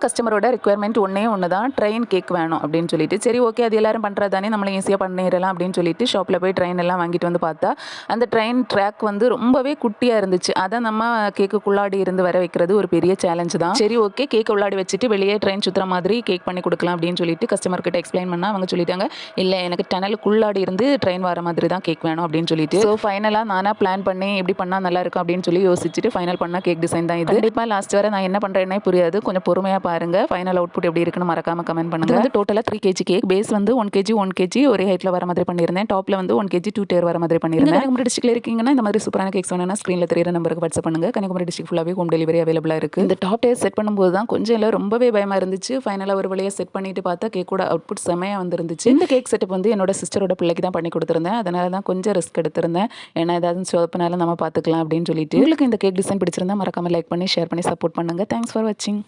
கஸ்டமரோட ரிக்யர்மெண்ட் ஒன்றே ஒன்று தான், ட்ரெயின் கேக் வேணும் அப்படின்னு சொல்லிட்டு. சரி ஓகே, அது எல்லாரும் பண்ணுறது தானே, நம்மளும் ஈஸியாக பண்ணிடலாம் அப்படின்னு சொல்லிட்டு ஷாப்பில் போய் ட்ரெயின் எல்லாம் வாங்கிட்டு வந்து பார்த்தா அந்த ட்ரெயின் ட்ராக் வந்து ரொம்பவே குட்டியாக இருந்துச்சு. அதை நம்ம கேக்குள்ளாடி இருந்து வர வைக்கிறது ஒரு பெரிய சேலஞ்ச் தான். சரி ஓகே, கேக் உள்ளாடி வச்சுட்டு வெளியே ட்ரெயின் சுற்றுற மாதிரி கேக் பண்ணி கொடுக்கலாம் அப்படின்னு சொல்லிட்டு கஸ்டமர்கிட்ட எக்ஸ்பிளைன் பண்ணால் அவங்க சொல்லிட்டாங்க, இல்லை எனக்கு டனலுக்குள்ளாடி இருந்து ட்ரெயின் வர மாதிரி தான் கேக் வேணும் அப்படின்னு சொல்லிட்டு. ஸோ ஃபைனலாக நானாக பிளான் பண்ணி எப்படி பண்ணால் நல்லா இருக்கும் அப்படின்னு சொல்லி யோசிச்சுட்டு ஃபைனல் பண்ண கேக் டிசைன் தான் இது. கண்டிப்பாக லாஸ்ட் வரை நான் என்ன பண்ணுறேன்னே புரியாது, கொஞ்சம் பொறுமையாக பாருங்க. ஃபைனல் அவுட்புட் எப்படி இருக்குன்னு மறக்காம கமெண்ட் பண்ணுங்க. வந்து டோட்டலாக 3 kg கேக், பேஸ் வந்து 1 kg ஒரே ஹைட்டில் வர மாதிரி பண்ணியிருந்தேன். டாப்பில் வந்து 1 kg 2 tier வர மாதிரி பண்ணியிருந்தேன். கன்னியாகுமரி டிஸ்ட்ரிக்ட்ல இருக்கீங்கன்னா இந்த மாதிரி சூப்பரான கேக்ஸ் வேணும்னா ஸ்க்ரீனில் தெரியுற நம்பருக்கு வாட்ஸ்அப் பண்ணுங்க. கன்னியாகுமரி டிஸ்ட்ரிக்ட் ஃபுல்லாகவே ஹோம் டெலிவரி அவைலபிளாக இருக்குது. இந்த டாப் டயர் செட் பண்ணும்போது தான் கொஞ்சம் இல்லை ரொம்பவே பயமாக இருந்துச்சு. ஃபைனலாக ஒரு வழியாக செட் பண்ணிட்டு பார்த்தா கேக்கோட அவுட்புட் செமையாக வந்துருந்துச்சு. இந்த கேக் செட்டப் வந்து என்னோட சிஸ்டரோட பிள்ளைக்கு தான் பண்ணி கொடுத்துருந்தேன். அதனால தான் கொஞ்சம் ரிஸ்க் எடுத்திருந்தேன். ஏன்னா ஏதாவது சொதப்பினாலும் நம்ம பார்த்துக்கலாம் அப்படின்னு சொல்லிட்டு. உங்களுக்கு இந்த கேக் டிசைன் பிடிச்சிருந்தா மறக்காம லைக் பண்ணி ஷேர் பண்ணி சப்போர்ட் பண்ணுங்க. தேங்க்ஸ் ஃபார் வாட்சிங்.